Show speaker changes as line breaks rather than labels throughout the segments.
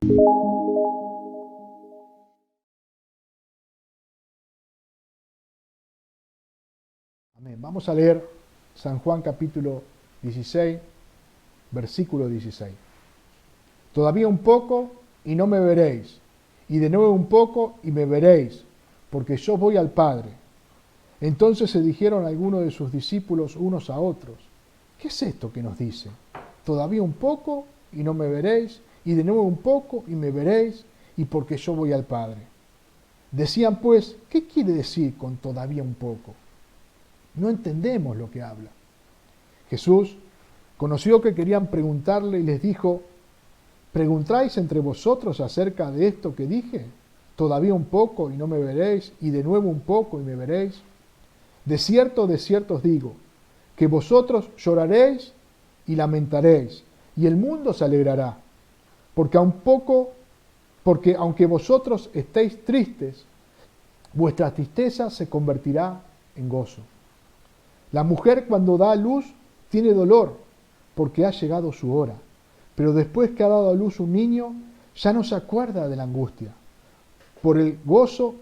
Amén. Vamos a leer San Juan capítulo 16, versículo 16. Todavía un poco y no me veréis, y de nuevo un poco y me veréis, porque yo voy al Padre. Entonces se dijeron algunos de sus discípulos unos a otros: ¿qué es esto que nos dice? Todavía un poco y no me veréis, y de nuevo un poco y me veréis, y porque yo voy al Padre. Decían pues: ¿qué quiere decir con todavía un poco? No entendemos lo que habla. Jesús conoció que querían preguntarle y les dijo: ¿preguntáis entre vosotros acerca de esto que dije? Todavía un poco y no me veréis, y de nuevo un poco y me veréis. De cierto os digo, que vosotros lloraréis y lamentaréis, y el mundo se alegrará, porque aunque vosotros estéis tristes, vuestra tristeza se convertirá en gozo. La mujer cuando da a luz tiene dolor, porque ha llegado su hora, pero después que ha dado a luz un niño, ya no se acuerda de la angustia, por el gozo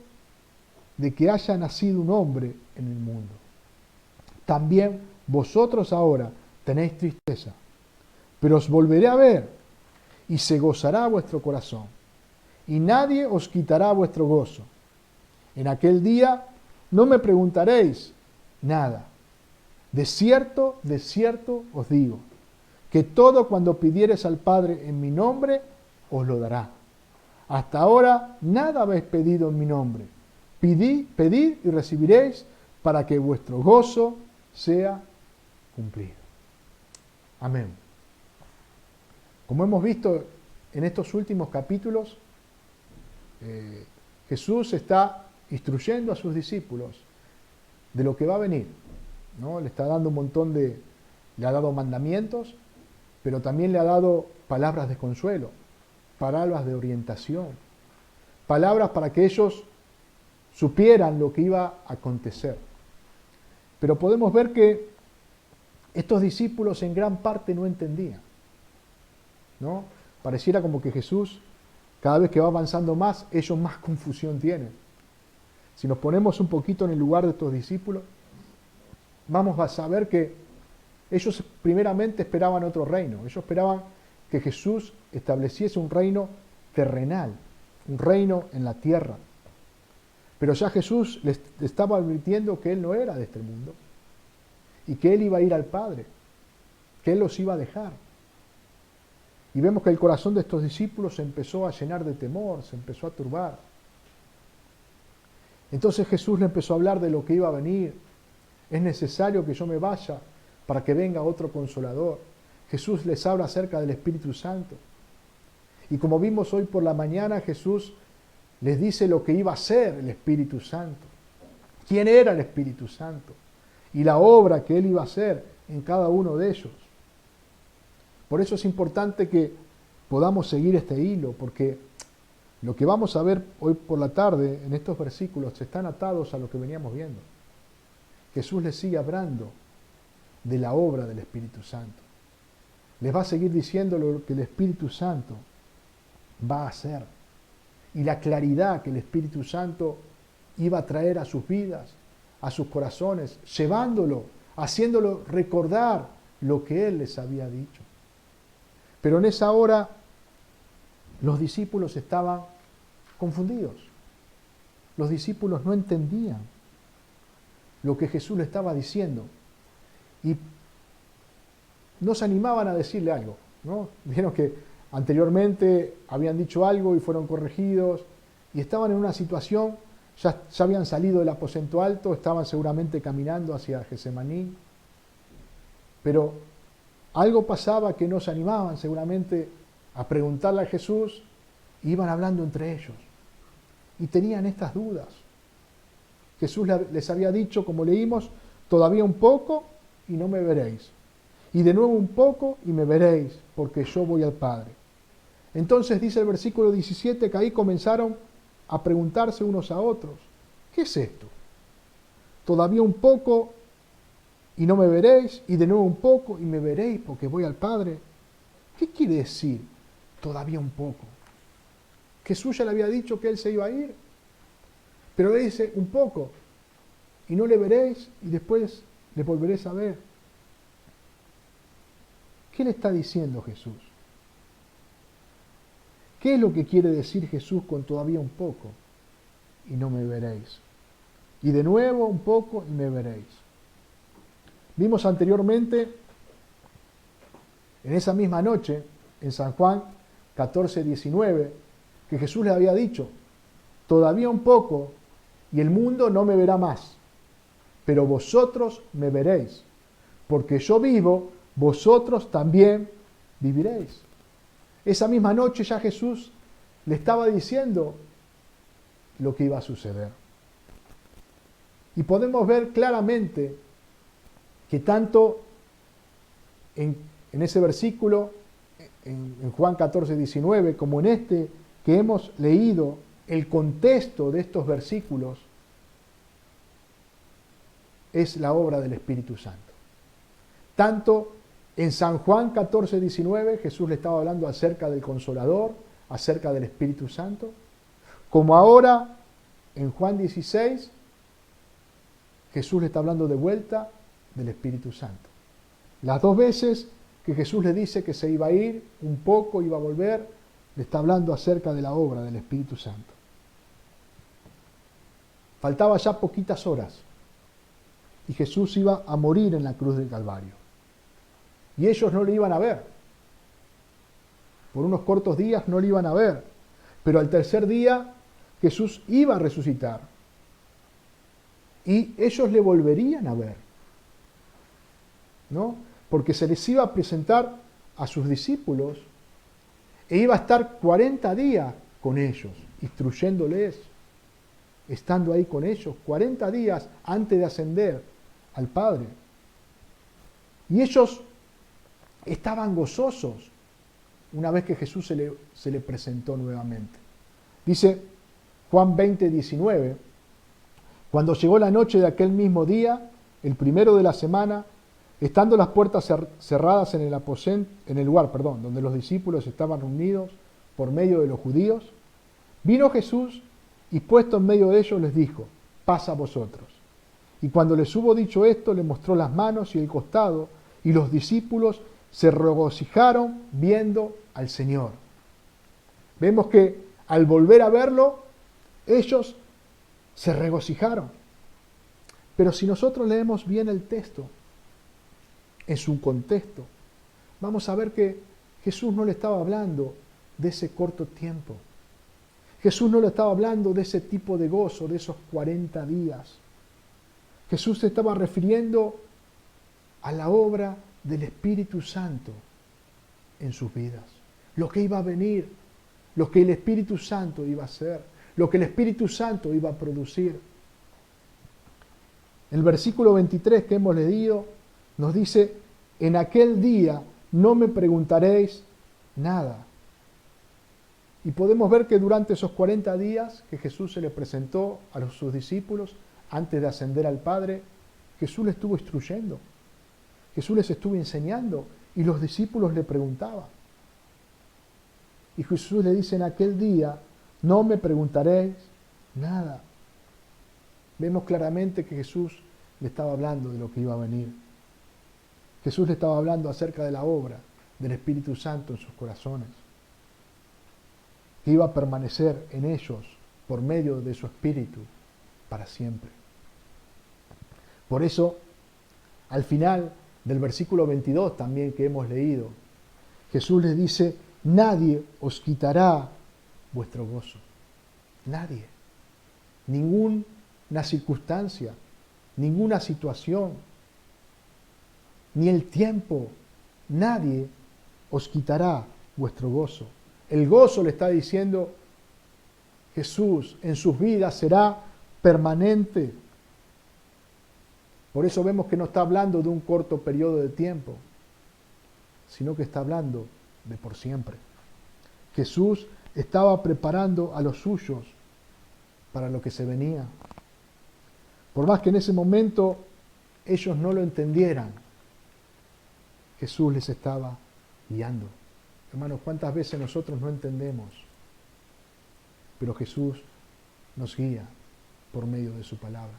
de que haya nacido un hombre en el mundo. También vosotros ahora tenéis tristeza, pero os volveré a ver, y se gozará vuestro corazón, y nadie os quitará vuestro gozo. En aquel día no me preguntaréis nada. De cierto os digo, que todo cuando pidiereis al Padre en mi nombre, os lo dará. Hasta ahora nada habéis pedido en mi nombre. Pedid y recibiréis, para que vuestro gozo sea cumplido. Amén. Como hemos visto en estos últimos capítulos, Jesús está instruyendo a sus discípulos de lo que va a venir, ¿no? Le está dando le ha dado mandamientos, pero también le ha dado palabras de consuelo, palabras de orientación, palabras para que ellos supieran lo que iba a acontecer. Pero podemos ver que estos discípulos en gran parte no entendían, ¿no? Pareciera como que Jesús, cada vez que va avanzando más, ellos más confusión tienen. Si nos ponemos un poquito en el lugar de estos discípulos, vamos a saber que ellos primeramente esperaban otro reino. Ellos esperaban que Jesús estableciese un reino terrenal, un reino en la tierra. Pero ya Jesús les estaba advirtiendo que Él no era de este mundo y que Él iba a ir al Padre, que Él los iba a dejar. Y vemos que el corazón de estos discípulos se empezó a llenar de temor, se empezó a turbar. Entonces Jesús le empezó a hablar de lo que iba a venir. Es necesario que yo me vaya para que venga otro consolador. Jesús les habla acerca del Espíritu Santo. Y como vimos hoy por la mañana, Jesús les dice lo que iba a ser el Espíritu Santo. ¿Quién era el Espíritu Santo? Y la obra que Él iba a hacer en cada uno de ellos. Por eso es importante que podamos seguir este hilo, porque lo que vamos a ver hoy por la tarde en estos versículos están atados a lo que veníamos viendo. Jesús les sigue hablando de la obra del Espíritu Santo. Les va a seguir diciendo lo que el Espíritu Santo va a hacer. Y la claridad que el Espíritu Santo iba a traer a sus vidas, a sus corazones, llevándolo, haciéndolo recordar lo que Él les había dicho. Pero en esa hora los discípulos estaban confundidos. Los discípulos no entendían lo que Jesús le estaba diciendo. Y no se animaban a decirle algo, ¿no? Vieron que anteriormente habían dicho algo y fueron corregidos y estaban en una situación, ya habían salido del aposento alto, estaban seguramente caminando hacia Getsemaní, pero algo pasaba que no se animaban seguramente a preguntarle a Jesús, y iban hablando entre ellos y tenían estas dudas. Jesús les había dicho, como leímos, todavía un poco y no me veréis. Y de nuevo un poco y me veréis, porque yo voy al Padre. Entonces dice el versículo 17 que ahí comenzaron a preguntarse unos a otros: ¿qué es esto? Todavía un poco y no me veréis, y de nuevo un poco y me veréis, porque voy al Padre. ¿Qué quiere decir todavía un poco? Jesús ya le había dicho que Él se iba a ir. Pero le dice, un poco, y no le veréis, y después le volveréis a ver. ¿Qué le está diciendo Jesús? ¿Qué es lo que quiere decir Jesús con todavía un poco? Y no me veréis. Y de nuevo un poco y me veréis. Vimos anteriormente, en esa misma noche, en San Juan 14:19, que Jesús le había dicho, todavía un poco y el mundo no me verá más, pero vosotros me veréis, porque yo vivo, vosotros también viviréis. Esa misma noche ya Jesús le estaba diciendo lo que iba a suceder. Y podemos ver claramente que tanto en ese versículo, en Juan 14:19, como en este que hemos leído, el contexto de estos versículos es la obra del Espíritu Santo. Tanto en San Juan 14:19 Jesús le estaba hablando acerca del Consolador, acerca del Espíritu Santo, como ahora en Juan 16 Jesús le está hablando de vuelta del Espíritu Santo. Las dos veces que Jesús le dice que se iba a ir, un poco iba a volver, le está hablando acerca de la obra del Espíritu Santo. Faltaba ya poquitas horas y Jesús iba a morir en la cruz del Calvario. Y ellos no le iban a ver. Por unos cortos días no le iban a ver. Pero al tercer día Jesús iba a resucitar. Y ellos le volverían a ver. ¿No? Porque se les iba a presentar a sus discípulos e iba a estar 40 días con ellos, instruyéndoles, estando ahí con ellos, 40 días antes de ascender al Padre. Y ellos estaban gozosos una vez que Jesús se le presentó nuevamente. Dice Juan 20:19, cuando llegó la noche de aquel mismo día, el primero de la semana, estando las puertas cerradas en el lugar donde los discípulos estaban reunidos por medio de los judíos, vino Jesús y puesto en medio de ellos les dijo, paz a vosotros. Y cuando les hubo dicho esto, le mostró las manos y el costado, y los discípulos se regocijaron viendo al Señor. Vemos que al volver a verlo, ellos se regocijaron. Pero si nosotros leemos bien el texto, en su contexto, vamos a ver que Jesús no le estaba hablando de ese corto tiempo. Jesús no le estaba hablando de ese tipo de gozo, de esos 40 días. Jesús se estaba refiriendo a la obra del Espíritu Santo en sus vidas. Lo que iba a venir, lo que el Espíritu Santo iba a hacer, lo que el Espíritu Santo iba a producir. El versículo 23 que hemos leído nos dice, en aquel día no me preguntaréis nada. Y podemos ver que durante esos 40 días que Jesús se le presentó a sus discípulos, antes de ascender al Padre, Jesús les estuvo instruyendo. Jesús les estuvo enseñando y los discípulos le preguntaban. Y Jesús le dice, en aquel día no me preguntaréis nada. Vemos claramente que Jesús le estaba hablando de lo que iba a venir. Jesús le estaba hablando acerca de la obra del Espíritu Santo en sus corazones, que iba a permanecer en ellos por medio de su Espíritu para siempre. Por eso, al final del versículo 22 también que hemos leído, Jesús les dice, nadie os quitará vuestro gozo. Nadie. Ninguna circunstancia, ninguna situación, ni el tiempo, nadie os quitará vuestro gozo. El gozo, le está diciendo Jesús, en sus vidas será permanente. Por eso vemos que no está hablando de un corto periodo de tiempo, sino que está hablando de por siempre. Jesús estaba preparando a los suyos para lo que se venía. Por más que en ese momento ellos no lo entendieran, Jesús les estaba guiando. Hermanos, ¿cuántas veces nosotros no entendemos pero Jesús nos guía por medio de su palabra.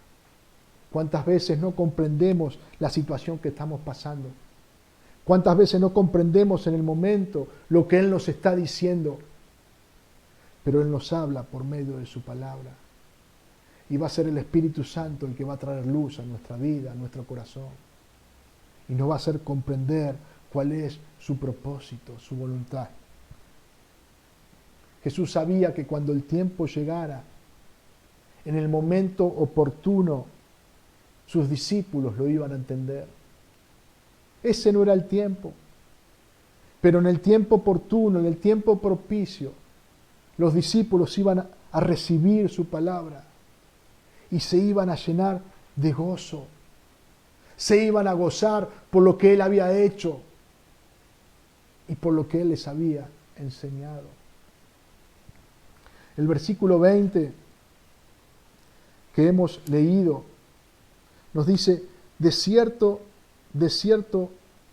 ¿Cuántas veces no comprendemos la situación que estamos pasando? ¿Cuántas veces no comprendemos en el momento lo que Él nos está diciendo? Pero Él nos habla por medio de su palabra. Y va a ser el Espíritu Santo el que va a traer luz a nuestra vida, a nuestro corazón. Y nos va a hacer comprender cuál es su propósito, su voluntad. Jesús sabía que cuando el tiempo llegara, en el momento oportuno, sus discípulos lo iban a entender. Ese no era el tiempo. Pero en el tiempo oportuno, en el tiempo propicio, los discípulos iban a recibir su palabra y se iban a llenar de gozo. Se iban a gozar por lo que Él había hecho y por lo que Él les había enseñado. El versículo 20 que hemos leído nos dice: de cierto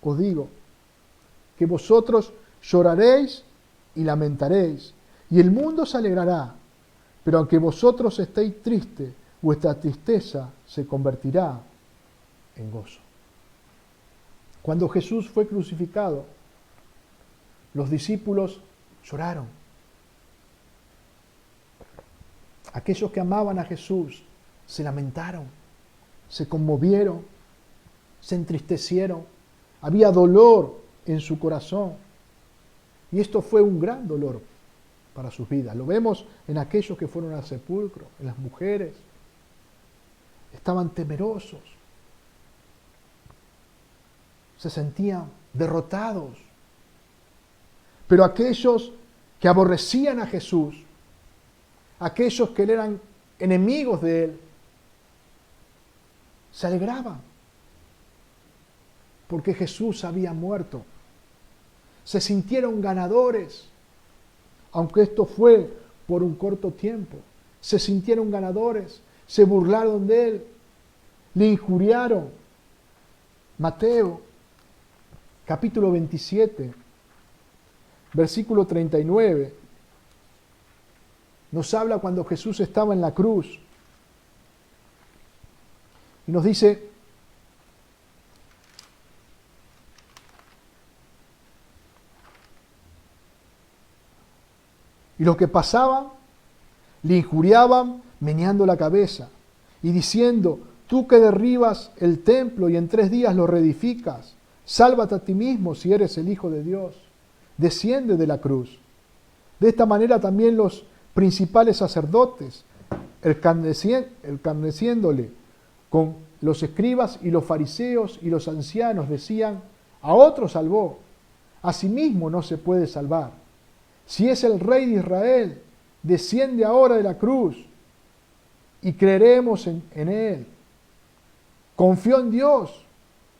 os digo, que vosotros lloraréis y lamentaréis, y el mundo se alegrará, pero aunque vosotros estéis tristes, vuestra tristeza se convertirá en gozo. Cuando Jesús fue crucificado, los discípulos lloraron. Aquellos que amaban a Jesús se lamentaron, se conmovieron, se entristecieron. Había dolor en su corazón. Y esto fue un gran dolor para sus vidas. Lo vemos en aquellos que fueron al sepulcro, en las mujeres. Estaban temerosos. Se sentían derrotados. Pero aquellos que aborrecían a Jesús, aquellos que eran enemigos de Él, se alegraban porque Jesús había muerto. Se sintieron ganadores, aunque esto fue por un corto tiempo. Se sintieron ganadores, se burlaron de Él, le injuriaron. Mateo, capítulo 27, versículo 39, nos habla cuando Jesús estaba en la cruz. Y nos dice: y los que pasaban le injuriaban meneando la cabeza y diciendo: tú que derribas el templo y en 3 días lo reedificas, sálvate a ti mismo si eres el Hijo de Dios, desciende de la cruz. De esta manera también los principales sacerdotes, escarneciéndole con los escribas y los fariseos y los ancianos, decían: a otro salvó, a sí mismo no se puede salvar. Si es el Rey de Israel, desciende ahora de la cruz y creeremos en Él. Confió en Dios,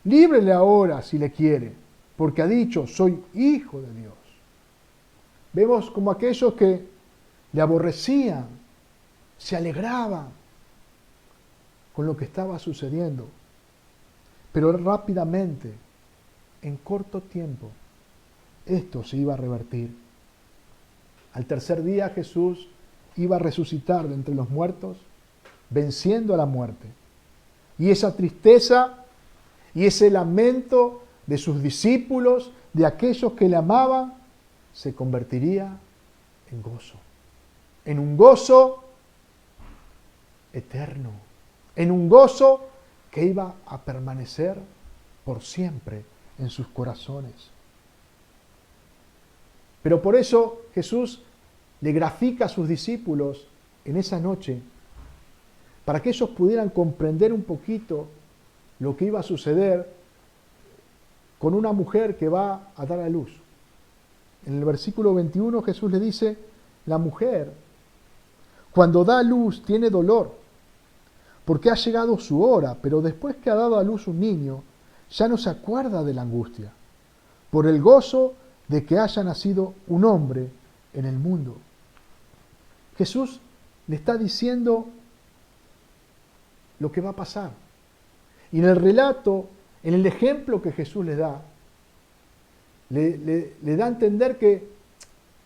líbrele ahora si le quiere, porque ha dicho: soy hijo de Dios. Vemos como aquellos que le aborrecían, se alegraban con lo que estaba sucediendo. Pero rápidamente, en corto tiempo, esto se iba a revertir. Al tercer día Jesús iba a resucitar de entre los muertos, venciendo a la muerte. Y esa tristeza y ese lamento de sus discípulos, de aquellos que le amaban, se convertiría en gozo. En un gozo eterno. En un gozo que iba a permanecer por siempre en sus corazones. Pero por eso Jesús le grafica a sus discípulos en esa noche, para que ellos pudieran comprender un poquito lo que iba a suceder con una mujer que va a dar a luz. En el versículo 21 Jesús le dice: la mujer, cuando da a luz, tiene dolor, porque ha llegado su hora, pero después que ha dado a luz un niño, ya no se acuerda de la angustia, por el gozo de que haya nacido un hombre en el mundo. Jesús le está diciendo lo que va a pasar. Y en el relato, en el ejemplo que Jesús le da, le da a entender que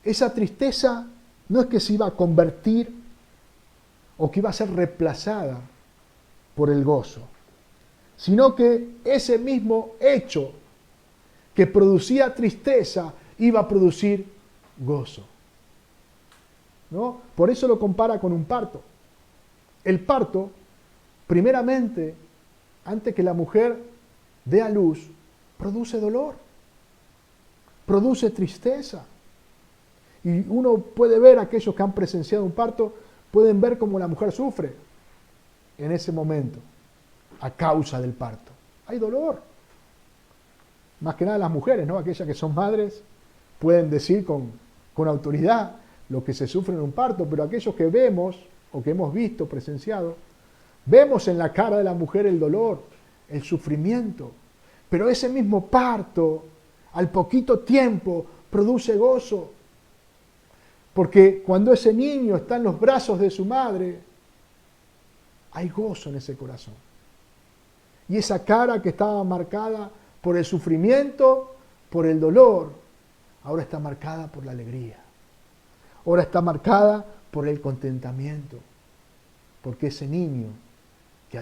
esa tristeza no es que se iba a convertir o que iba a ser reemplazada por el gozo, sino que ese mismo hecho que producía tristeza iba a producir gozo. ¿No? Por eso lo compara con un parto. El parto, primeramente, antes que la mujer dé a luz, produce dolor, produce tristeza. Y uno puede ver, aquellos que han presenciado un parto, pueden ver cómo la mujer sufre en ese momento, a causa del parto. Hay dolor. Más que nada las mujeres, ¿no? Aquellas que son madres pueden decir con autoridad lo que se sufre en un parto, pero aquellos que vemos o que hemos visto, presenciado, vemos en la cara de la mujer el dolor, el sufrimiento. Pero ese mismo parto, al poquito tiempo, produce gozo. Porque cuando ese niño está en los brazos de su madre, hay gozo en ese corazón. Y esa cara que estaba marcada por el sufrimiento, por el dolor, ahora está marcada por la alegría. Ahora está marcada por el contentamiento. Porque ese niño que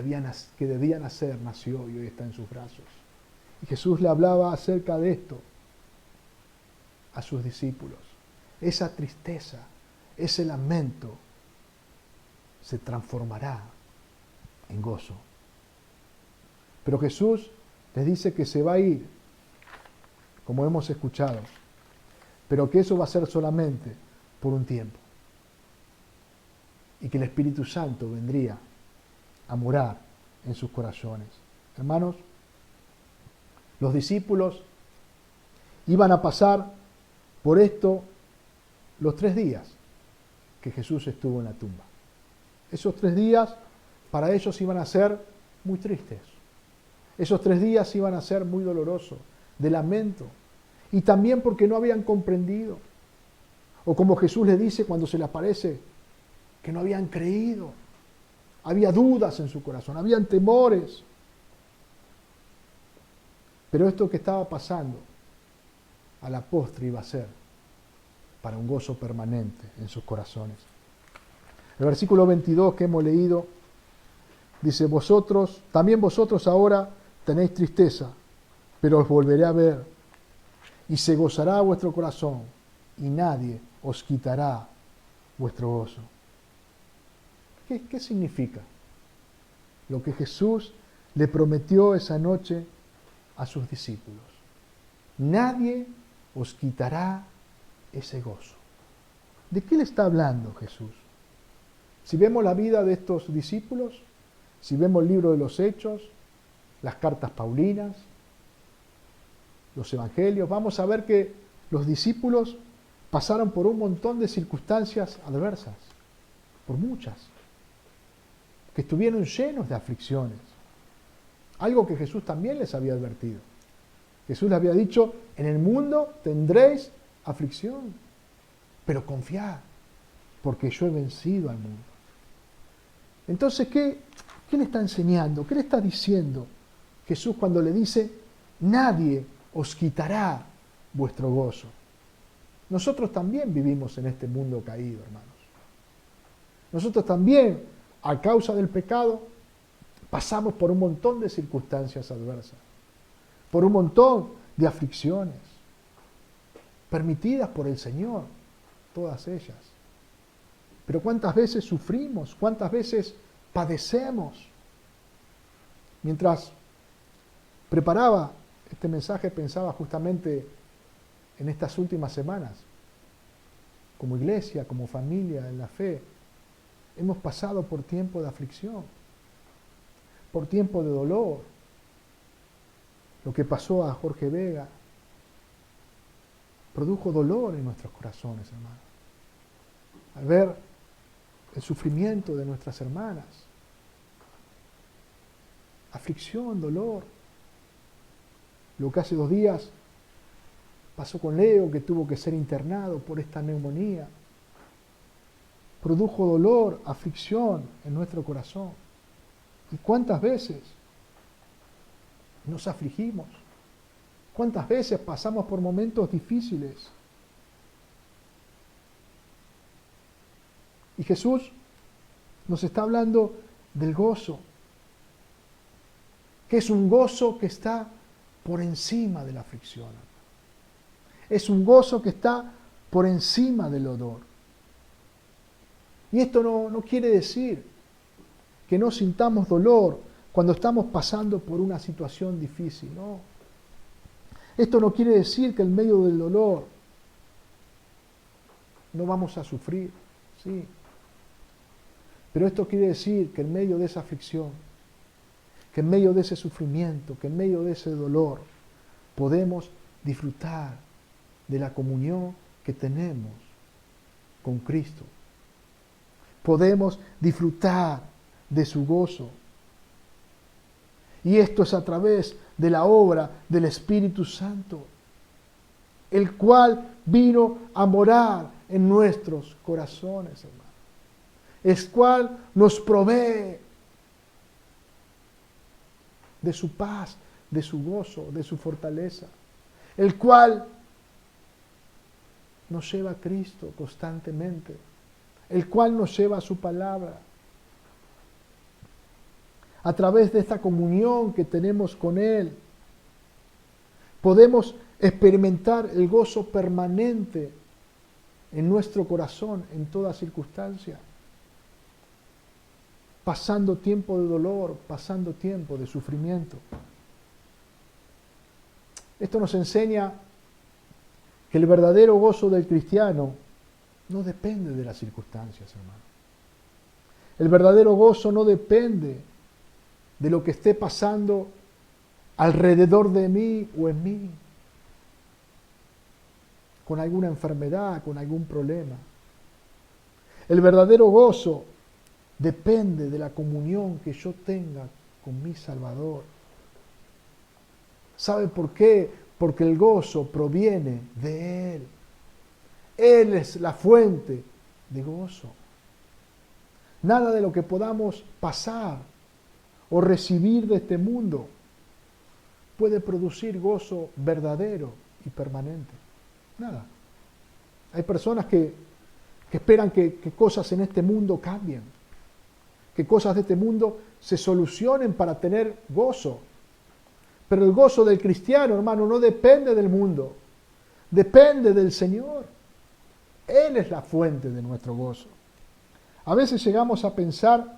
debía nacer, nació y hoy está en sus brazos. Y Jesús le hablaba acerca de esto a sus discípulos. Esa tristeza, ese lamento, se transformará en gozo. Pero Jesús les dice que se va a ir, como hemos escuchado, pero que eso va a ser solamente por un tiempo. Y que el Espíritu Santo vendría a morar en sus corazones. Hermanos, los discípulos iban a pasar por esto los 3 días que Jesús estuvo en la tumba. Esos 3 días para ellos iban a ser muy tristes. Esos 3 días iban a ser muy dolorosos, de lamento. Y también porque no habían comprendido. O como Jesús les dice cuando se le aparece, que no habían creído. Había dudas en su corazón, habían temores. Pero esto que estaba pasando, a la postre iba a ser para un gozo permanente en sus corazones. El versículo 22 que hemos leído dice: también vosotros ahora tenéis tristeza, pero os volveré a ver, y se gozará vuestro corazón, y nadie os quitará vuestro gozo. ¿Qué significa? Lo que Jesús le prometió esa noche a sus discípulos. Nadie os quitará ese gozo. ¿De qué le está hablando Jesús? Si vemos la vida de estos discípulos, si vemos el libro de los Hechos, las cartas paulinas, los evangelios, vamos a ver que los discípulos pasaron por un montón de circunstancias adversas, por muchas, que estuvieron llenos de aflicciones. Algo que Jesús también les había advertido. Jesús les había dicho: en el mundo tendréis aflicción, pero confiad, porque yo he vencido al mundo. Entonces, ¿qué le está enseñando? ¿Qué le está diciendo Jesús cuando le dice: nadie os quitará vuestro gozo? Nosotros también vivimos en este mundo caído, hermanos. Nosotros también, a causa del pecado, pasamos por un montón de circunstancias adversas, por un montón de aflicciones, permitidas por el Señor, todas ellas. Pero ¿cuántas veces sufrimos? ¿Cuántas veces padecemos? Mientras preparaba este mensaje, pensaba justamente en estas últimas semanas. Como iglesia, como familia, en la fe, hemos pasado por tiempo de aflicción, por tiempo de dolor. Lo que pasó a Jorge Vega produjo dolor en nuestros corazones, hermanos. Al ver el sufrimiento de nuestras hermanas, aflicción, dolor. Lo que hace 2 días pasó con Leo, que tuvo que ser internado por esta neumonía. Produjo dolor, aflicción en nuestro corazón. ¿Y cuántas veces nos afligimos? ¿Cuántas veces pasamos por momentos difíciles? Y Jesús nos está hablando del gozo, que es un gozo que está por encima de la aflicción. Es un gozo que está por encima del dolor. Y esto no quiere decir que no sintamos dolor cuando estamos pasando por una situación difícil, no. Esto no quiere decir que en medio del dolor no vamos a sufrir, sí. Pero esto quiere decir que en medio de esa aflicción, que en medio de ese sufrimiento, que en medio de ese dolor, podemos disfrutar de la comunión que tenemos con Cristo. Podemos disfrutar de su gozo. Y esto es a través de la obra del Espíritu Santo, el cual vino a morar en nuestros corazones, hermanos. El cual nos provee de su paz, de su gozo, de su fortaleza. El cual nos lleva a Cristo constantemente. El cual nos lleva a su palabra. A través de esta comunión que tenemos con Él, podemos experimentar el gozo permanente en nuestro corazón en toda circunstancia. Pasando tiempo de dolor, pasando tiempo de sufrimiento. Esto nos enseña que el verdadero gozo del cristiano no depende de las circunstancias, hermano. El verdadero gozo no depende de lo que esté pasando alrededor de mí o en mí, con alguna enfermedad, con algún problema. El verdadero gozo depende de la comunión que yo tenga con mi Salvador. ¿Sabe por qué? Porque el gozo proviene de Él. Él es la fuente de gozo. Nada de lo que podamos pasar o recibir de este mundo puede producir gozo verdadero y permanente. Nada. Hay personas que esperan que cosas en este mundo cambien, que cosas de este mundo se solucionen para tener gozo. Pero el gozo del cristiano, hermano, no depende del mundo, depende del Señor. Él es la fuente de nuestro gozo. A veces llegamos a pensar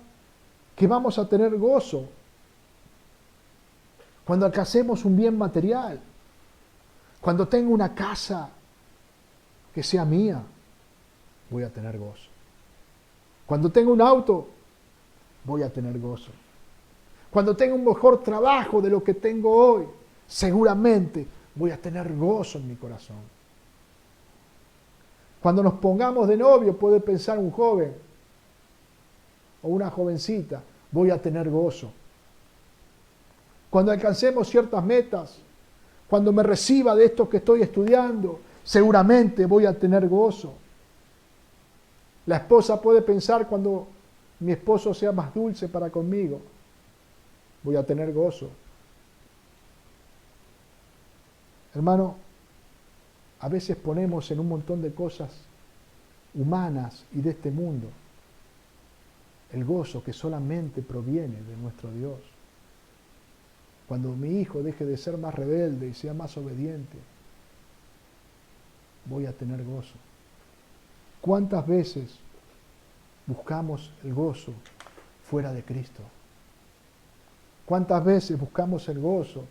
que vamos a tener gozo cuando alcancemos un bien material, cuando tenga una casa que sea mía, voy a tener gozo. Cuando tenga un auto, voy a tener gozo. Cuando tenga un mejor trabajo de lo que tengo hoy, seguramente voy a tener gozo en mi corazón. Cuando nos pongamos de novio, puede pensar un joven o una jovencita, voy a tener gozo. Cuando alcancemos ciertas metas, cuando me reciba de esto que estoy estudiando, seguramente voy a tener gozo. La esposa puede pensar cuando mi esposo sea más dulce para conmigo, voy a tener gozo. Hermano, a veces ponemos en un montón de cosas humanas y de este mundo el gozo que solamente proviene de nuestro Dios. Cuando mi hijo deje de ser más rebelde y sea más obediente, voy a tener gozo. ¿Cuántas veces buscamos el gozo fuera de Cristo? ¿Cuántas veces buscamos el gozo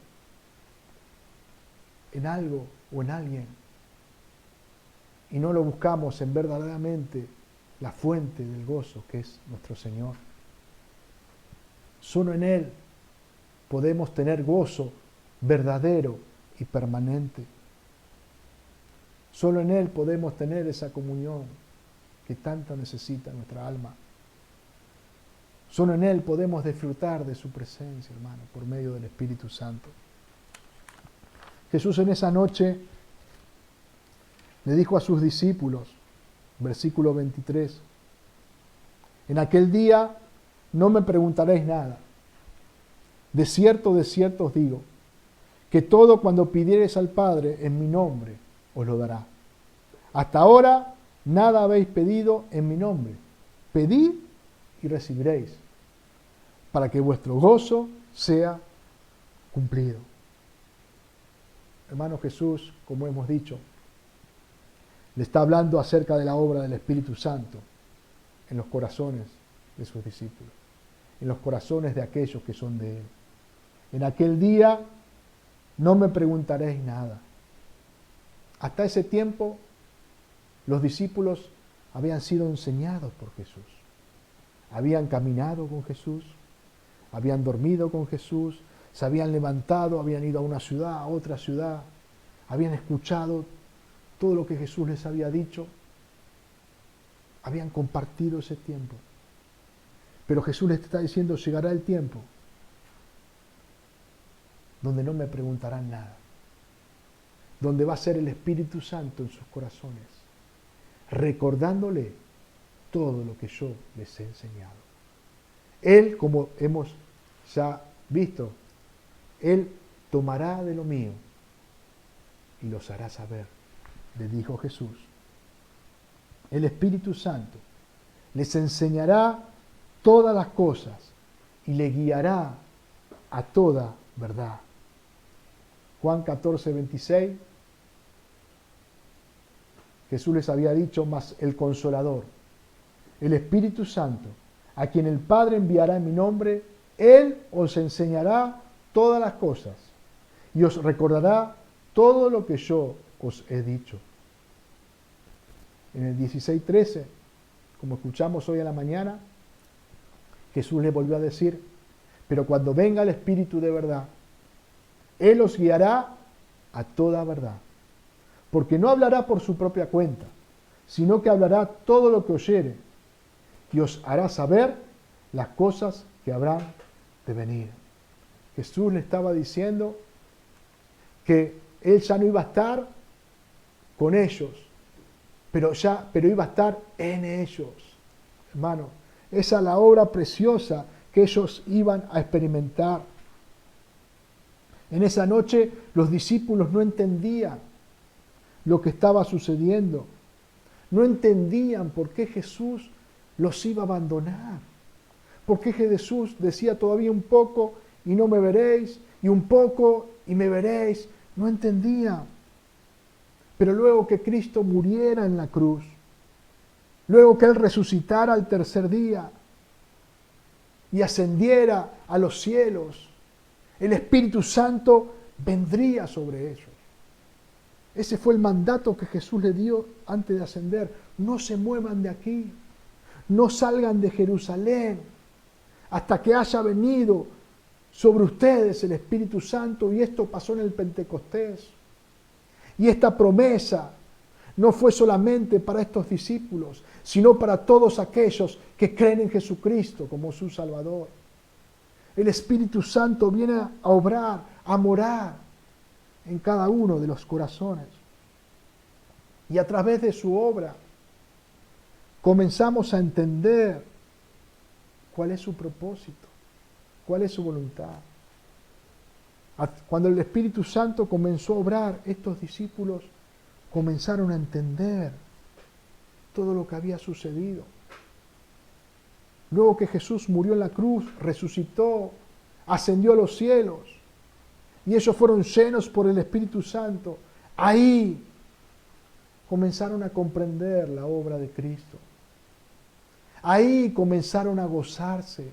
en algo o en alguien y no lo buscamos en verdaderamente la fuente del gozo que es nuestro Señor? Solo en Él podemos tener gozo verdadero y permanente. Solo en Él podemos tener esa comunión que tanto necesita nuestra alma. Solo en Él podemos disfrutar de su presencia, hermano, por medio del Espíritu Santo. Jesús en esa noche le dijo a sus discípulos, versículo 23, en aquel día no me preguntaréis nada. De cierto os digo, que todo cuando pidiereis al Padre en mi nombre, os lo dará. Hasta ahora nada habéis pedido en mi nombre. pedid y recibiréis, para que vuestro gozo sea cumplido. Hermano, Jesús, como hemos dicho, le está hablando acerca de la obra del Espíritu Santo en los corazones de sus discípulos, en los corazones de aquellos que son de Él. En aquel día no me preguntaréis nada. Hasta ese tiempo los discípulos habían sido enseñados por Jesús. Habían caminado con Jesús, habían dormido con Jesús, se habían levantado, habían ido a una ciudad, a otra ciudad, habían escuchado todo lo que Jesús les había dicho, habían compartido ese tiempo. Pero Jesús les está diciendo, llegará el tiempo donde no me preguntarán nada, donde va a ser el Espíritu Santo en sus corazones, recordándole todo lo que yo les he enseñado. Él, como hemos ya visto, Él tomará de lo mío y los hará saber, les dijo Jesús. El Espíritu Santo les enseñará todas las cosas y le guiará a toda verdad. Juan 14, 26, Jesús les había dicho, mas el Consolador, el Espíritu Santo, a quien el Padre enviará en mi nombre, Él os enseñará todas las cosas y os recordará todo lo que yo os he dicho. En el 16:13, como escuchamos hoy a la mañana, Jesús le volvió a decir, pero cuando venga el Espíritu de verdad, Él os guiará a toda verdad, porque no hablará por su propia cuenta, sino que hablará todo lo que oyere y os hará saber las cosas que habrán de venir. Jesús le estaba diciendo que Él ya no iba a estar con ellos, pero iba a estar en ellos. Hermano, esa es la obra preciosa que ellos iban a experimentar. En esa noche los discípulos no entendían lo que estaba sucediendo. No entendían por qué Jesús los iba a abandonar. ¿Por qué Jesús decía todavía un poco y no me veréis? Y un poco y me veréis. No entendían. Pero luego que Cristo muriera en la cruz, luego que Él resucitara al tercer día y ascendiera a los cielos, el Espíritu Santo vendría sobre ellos. Ese fue el mandato que Jesús le dio antes de ascender. No se muevan de aquí, no salgan de Jerusalén hasta que haya venido sobre ustedes el Espíritu Santo. Y esto pasó en el Pentecostés. Y esta promesa no fue solamente para estos discípulos, sino para todos aquellos que creen en Jesucristo como su Salvador. El Espíritu Santo viene a obrar, a morar en cada uno de los corazones. Y a través de su obra comenzamos a entender cuál es su propósito, cuál es su voluntad. Cuando el Espíritu Santo comenzó a obrar, estos discípulos comenzaron a entender todo lo que había sucedido. Luego que Jesús murió en la cruz, resucitó, ascendió a los cielos, y ellos fueron llenos por el Espíritu Santo, ahí comenzaron a comprender la obra de Cristo. Ahí comenzaron a gozarse.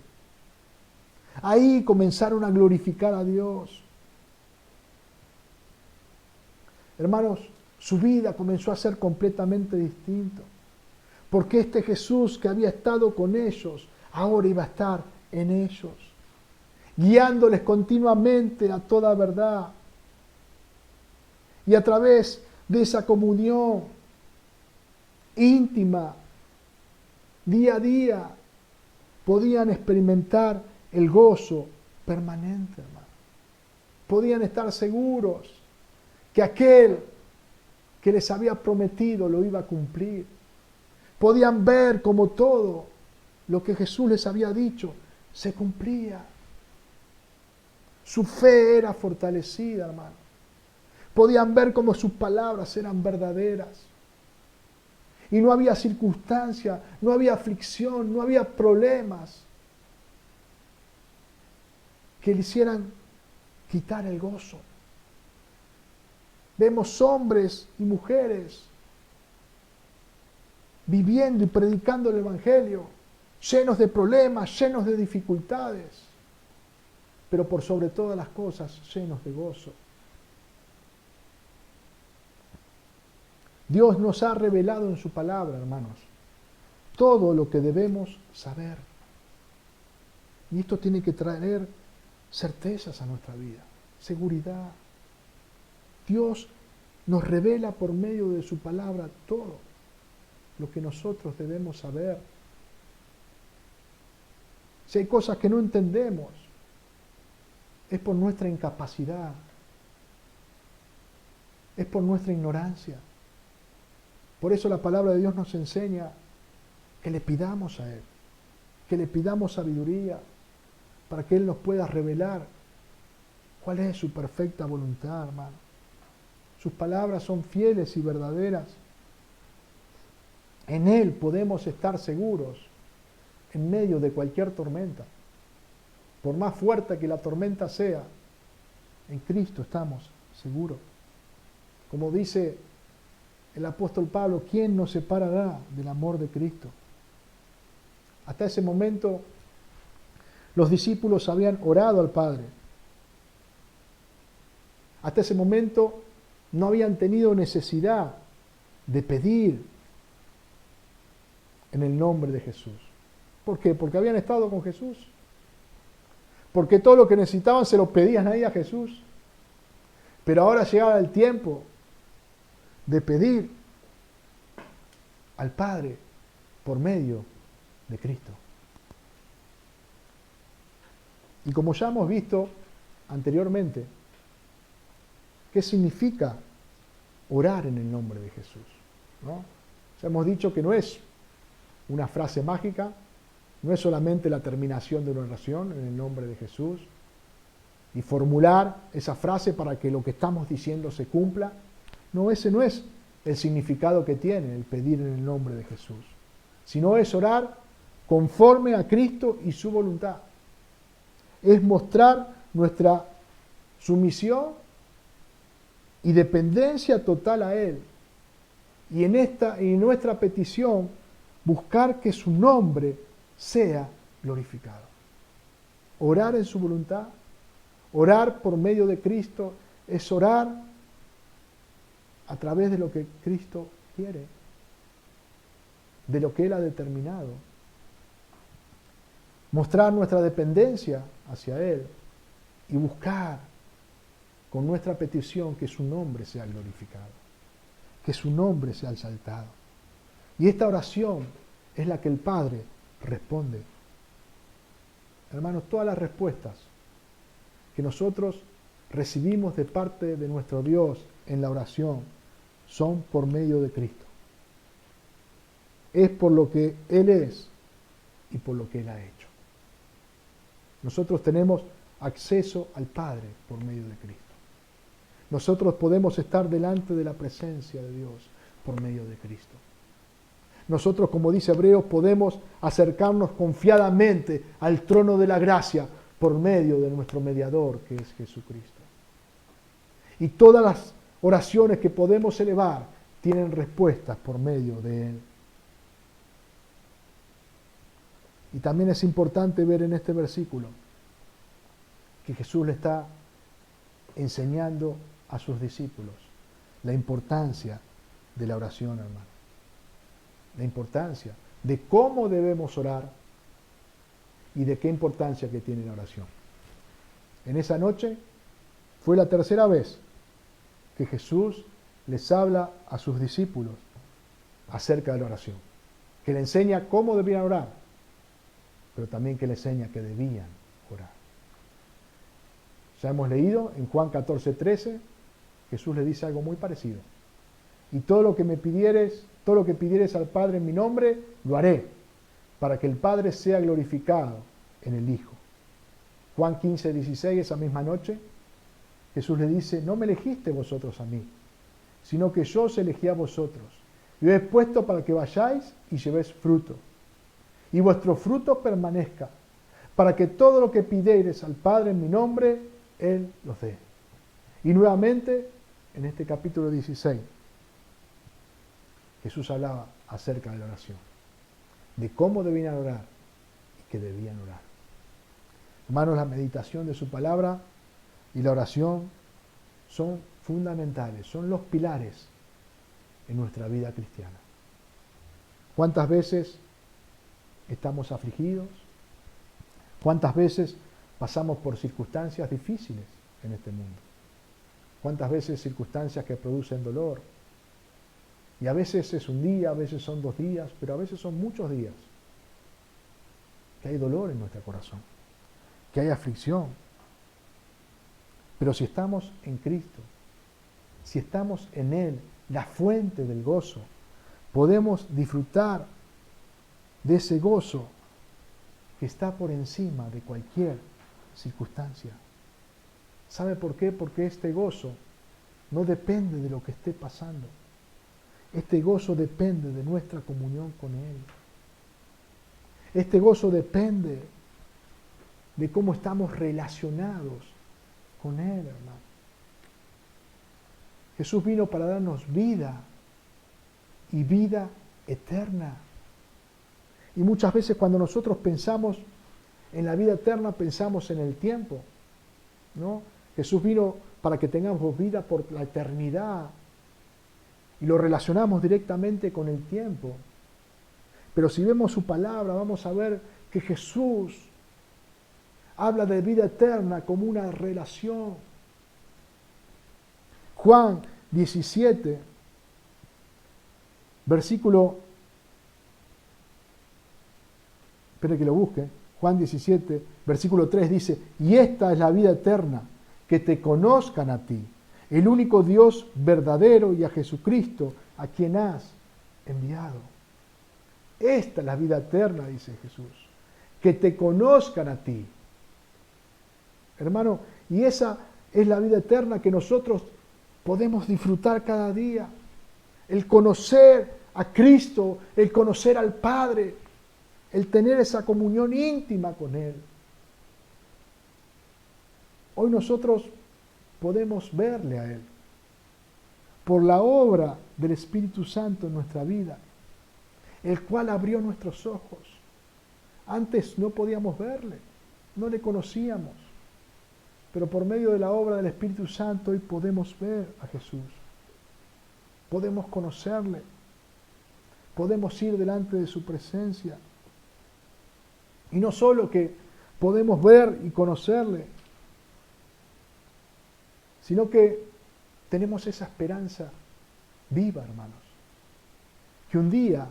Ahí comenzaron a glorificar a Dios. Hermanos, su vida comenzó a ser completamente distinto. Porque este Jesús que había estado con ellos, ahora iba a estar en ellos, guiándoles continuamente a toda verdad. Y a través de esa comunión íntima, día a día, podían experimentar el gozo permanente, hermano. Podían estar seguros que aquel que les había prometido lo iba a cumplir. Podían ver como todo lo que Jesús les había dicho se cumplía. Su fe era fortalecida, hermano. Podían ver como sus palabras eran verdaderas. Y no había circunstancia, no había aflicción, no había problemas que le hicieran quitar el gozo. Vemos hombres y mujeres viviendo y predicando el Evangelio, llenos de problemas, llenos de dificultades, pero por sobre todas las cosas, llenos de gozo. Dios nos ha revelado en su palabra, hermanos, todo lo que debemos saber. Y esto tiene que traer certezas a nuestra vida, seguridad. Dios nos revela por medio de su palabra todo lo que nosotros debemos saber. Si hay cosas que no entendemos, es por nuestra incapacidad, es por nuestra ignorancia. Por eso la palabra de Dios nos enseña que le pidamos a Él, que le pidamos sabiduría, para que Él nos pueda revelar cuál es su perfecta voluntad, hermano. Sus palabras son fieles y verdaderas. En Él podemos estar seguros en medio de cualquier tormenta. Por más fuerte que la tormenta sea, en Cristo estamos seguros. Como dice el apóstol Pablo, ¿quién nos separará del amor de Cristo? Hasta ese momento, los discípulos habían orado al Padre. Hasta ese momento no habían tenido necesidad de pedir en el nombre de Jesús. ¿Por qué? Porque habían estado con Jesús. Porque todo lo que necesitaban se lo pedían ahí a Jesús. Pero ahora llegaba el tiempo de pedir al Padre por medio de Cristo. Y como ya hemos visto anteriormente, ¿qué significa orar en el nombre de Jesús? ¿No? Ya hemos dicho que no es una frase mágica, no es solamente la terminación de una oración en el nombre de Jesús y formular esa frase para que lo que estamos diciendo se cumpla. No, ese no es el significado que tiene el pedir en el nombre de Jesús, sino es orar conforme a Cristo y su voluntad. Es mostrar nuestra sumisión y dependencia total a Él. Y en nuestra petición, buscar que su nombre sea glorificado. Orar en su voluntad, orar por medio de Cristo, es orar a través de lo que Cristo quiere, de lo que Él ha determinado. Mostrar nuestra dependencia hacia Él y buscar con nuestra petición que su nombre sea glorificado, que su nombre sea exaltado. Y esta oración es la que el Padre responde. Hermanos, todas las respuestas que nosotros recibimos de parte de nuestro Dios en la oración son por medio de Cristo. Es por lo que Él es y por lo que Él ha hecho. Nosotros tenemos acceso al Padre por medio de Cristo. Nosotros podemos estar delante de la presencia de Dios por medio de Cristo. Nosotros, como dice Hebreos, podemos acercarnos confiadamente al trono de la gracia por medio de nuestro mediador, que es Jesucristo. Y todas las oraciones que podemos elevar tienen respuestas por medio de Él. Y también es importante ver en este versículo que Jesús le está enseñando a sus discípulos la importancia de la oración, hermano. La importancia de cómo debemos orar y de qué importancia que tiene la oración. En esa noche fue la tercera vez que Jesús les habla a sus discípulos acerca de la oración, que le enseña cómo debían orar, pero también que le enseña que debían orar. Ya hemos leído en Juan 14:13, Jesús le dice algo muy parecido. Y todo lo que pidieres al Padre en mi nombre, lo haré, para que el Padre sea glorificado en el Hijo. Juan 15:16, esa misma noche, Jesús le dice, no me elegiste vosotros a mí, sino que yo os elegí a vosotros, y os he puesto para que vayáis y llevéis fruto, y vuestro fruto permanezca, para que todo lo que pidiereis al Padre en mi nombre, Él los dé. Y nuevamente, en este capítulo 16, Jesús hablaba acerca de la oración, de cómo debían orar y que debían orar. Hermanos, la meditación de su palabra y la oración son fundamentales, son los pilares en nuestra vida cristiana. ¿Cuántas veces estamos afligidos? ¿Cuántas veces pasamos por circunstancias difíciles en este mundo? ¿Cuántas veces circunstancias que producen dolor? Y a veces es un día, a veces son 2 días, pero a veces son muchos días que hay dolor en nuestro corazón, que hay aflicción. Pero si estamos en Cristo, si estamos en Él, la fuente del gozo, podemos disfrutar de ese gozo que está por encima de cualquier circunstancia. ¿Sabe por qué? Porque este gozo no depende de lo que esté pasando. Este gozo depende de nuestra comunión con Él. Este gozo depende de cómo estamos relacionados con Él, hermano. Jesús vino para darnos vida y vida eterna. Y muchas veces cuando nosotros pensamos en la vida eterna, pensamos en el tiempo, ¿no? Jesús vino para que tengamos vida por la eternidad y lo relacionamos directamente con el tiempo. Pero si vemos su palabra, vamos a ver que Jesús habla de vida eterna como una relación. Juan 17, versículo, espere que lo busque, Juan 17, versículo 3 dice, y esta es la vida eterna, que te conozcan a ti, el único Dios verdadero, y a Jesucristo, a quien has enviado. Esta es la vida eterna, dice Jesús, que te conozcan a ti. Hermano, y esa es la vida eterna que nosotros podemos disfrutar cada día. El conocer a Cristo, el conocer al Padre, el tener esa comunión íntima con Él. Hoy nosotros podemos verle a Él por la obra del Espíritu Santo en nuestra vida, el cual abrió nuestros ojos. Antes no podíamos verle, no le conocíamos, pero por medio de la obra del Espíritu Santo hoy podemos ver a Jesús, podemos conocerle, podemos ir delante de su presencia. Y no solo que podemos ver y conocerle, sino que tenemos esa esperanza viva, hermanos, que un día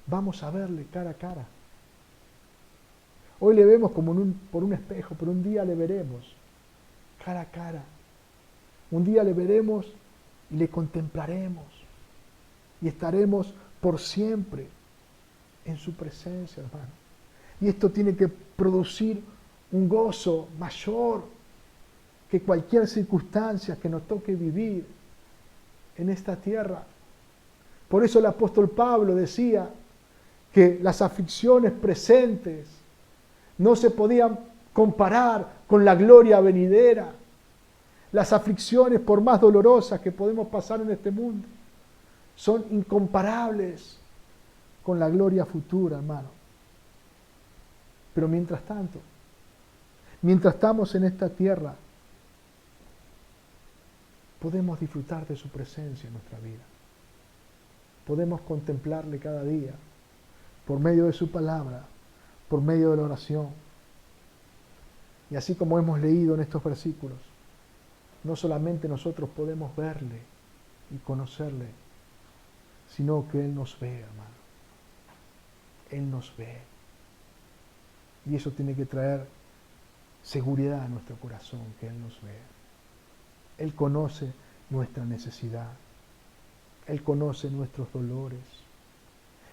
vamos a verle cara a cara. Hoy le vemos como por un espejo, pero un día le veremos cara a cara. Un día le veremos y le contemplaremos y estaremos por siempre en su presencia, hermano. Y esto tiene que producir un gozo mayor que cualquier circunstancia que nos toque vivir en esta tierra. Por eso el apóstol Pablo decía que las aflicciones presentes no se podían comparar con la gloria venidera. Las aflicciones, por más dolorosas que podemos pasar en este mundo, son incomparables con la gloria futura, hermano. Pero mientras tanto, mientras estamos en esta tierra, podemos disfrutar de su presencia en nuestra vida. Podemos contemplarle cada día por medio de su palabra, por medio de la oración. Y así como hemos leído en estos versículos, no solamente nosotros podemos verle y conocerle, sino que Él nos ve, hermano. Él nos ve. Y eso tiene que traer seguridad a nuestro corazón, que Él nos ve. Él conoce nuestra necesidad. Él conoce nuestros dolores.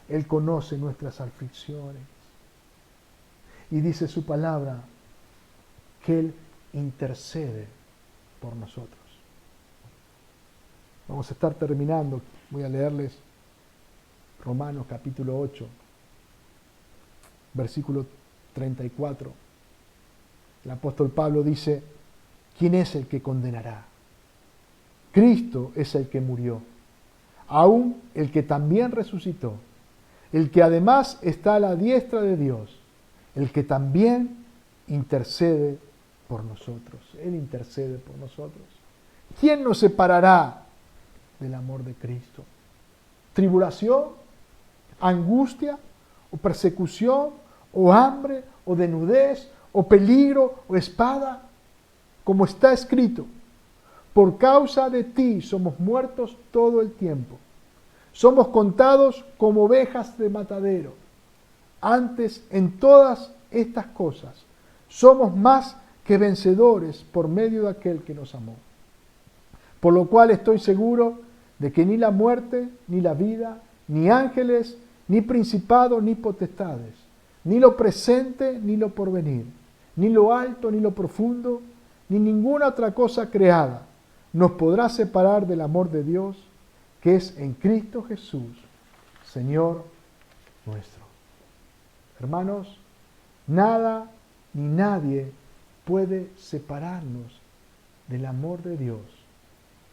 Él conoce nuestras aflicciones. Y dice su palabra que Él intercede por nosotros. Vamos a estar terminando. Voy a leerles Romanos capítulo 8, versículo 34. El apóstol Pablo dice, ¿quién es el que condenará? Cristo es el que murió, aún el que también resucitó, el que además está a la diestra de Dios, el que también intercede por nosotros. Él intercede por nosotros. ¿Quién nos separará del amor de Cristo? ¿Tribulación? ¿Angustia? ¿O persecución? ¿O hambre? ¿O desnudez? ¿O peligro? ¿O espada? Como está escrito, por causa de ti somos muertos todo el tiempo. Somos contados como ovejas de matadero. Antes, en todas estas cosas, somos más que vencedores por medio de aquel que nos amó. Por lo cual estoy seguro de que ni la muerte, ni la vida, ni ángeles, ni principados, ni potestades, ni lo presente, ni lo porvenir, ni lo alto, ni lo profundo, ni ninguna otra cosa creada nos podrá separar del amor de Dios, que es en Cristo Jesús, Señor nuestro. Hermanos, nada ni nadie puede separarnos del amor de Dios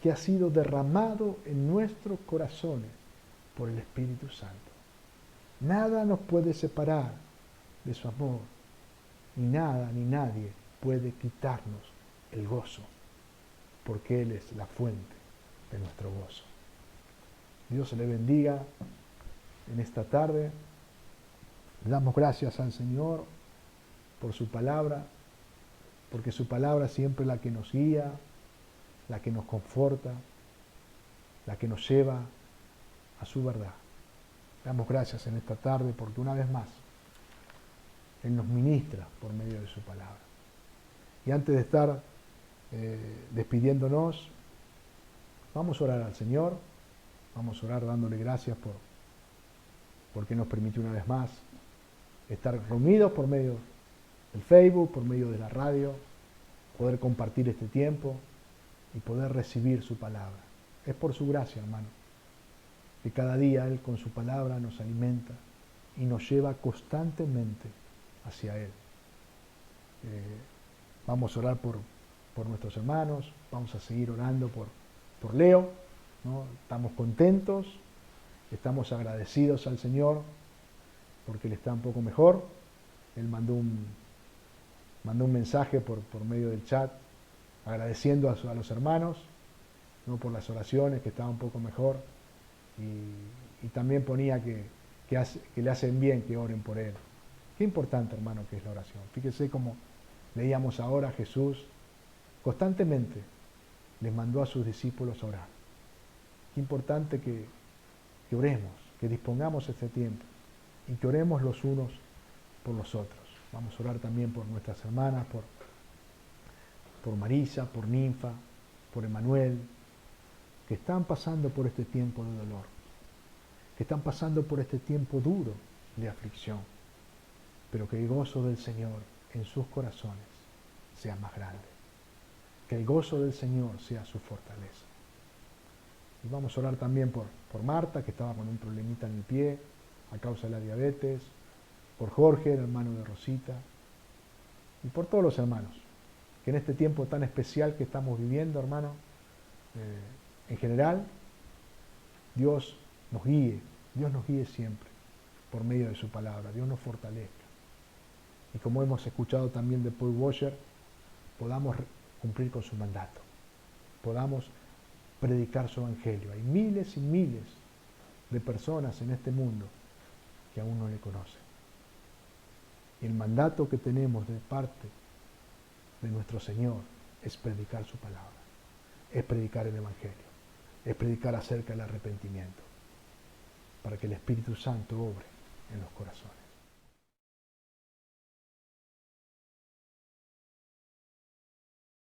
que ha sido derramado en nuestros corazones por el Espíritu Santo. Nada nos puede separar de su amor, ni nada ni nadie puede quitarnos el gozo, porque Él es la fuente de nuestro gozo. Dios se le bendiga en esta tarde. Le damos gracias al Señor por su palabra, porque su palabra siempre es la que nos guía, la que nos conforta, la que nos lleva a su verdad. Le damos gracias en esta tarde porque una vez más Él nos ministra por medio de su palabra. Y antes de estar despidiéndonos, vamos a orar al Señor, vamos a orar dándole gracias porque nos permite una vez más estar reunidos por medio del Facebook, por medio de la radio, poder compartir este tiempo y poder recibir su palabra. Es por su gracia, hermano, que cada día Él con su palabra nos alimenta y nos lleva constantemente hacia Él. Vamos a orar por nuestros hermanos, vamos a seguir orando por Leo, ¿no? Estamos contentos, estamos agradecidos al Señor porque Él está un poco mejor. Él mandó un mensaje por medio del chat agradeciendo a los hermanos, ¿no? Por las oraciones, que estaba un poco mejor, y también ponía que le hacen bien que oren por él. Qué importante, hermano, que es la oración. Fíjese cómo leíamos ahora, Jesús constantemente les mandó a sus discípulos a orar. Qué importante que oremos, que dispongamos este tiempo y que oremos los unos por los otros. Vamos a orar también por nuestras hermanas, por Marisa, por Ninfa, por Emanuel, que están pasando por este tiempo de dolor, que están pasando por este tiempo duro de aflicción, pero que el gozo del Señor en sus corazones sea más grande, que el gozo del Señor sea su fortaleza. Y vamos a orar también por Marta, que estaba con un problemita en el pie a causa de la diabetes, por Jorge, el hermano de Rosita, y por todos los hermanos, que en este tiempo tan especial que estamos viviendo, hermano, en general, Dios nos guíe siempre por medio de su palabra, Dios nos fortalezca. Y como hemos escuchado también de Paul Washer, podamos cumplir con su mandato, podamos predicar su evangelio. Hay miles y miles de personas en este mundo que aún no le conocen. Y el mandato que tenemos de parte de nuestro Señor es predicar su palabra, es predicar el evangelio, es predicar acerca del arrepentimiento, para que el Espíritu Santo obre en los corazones.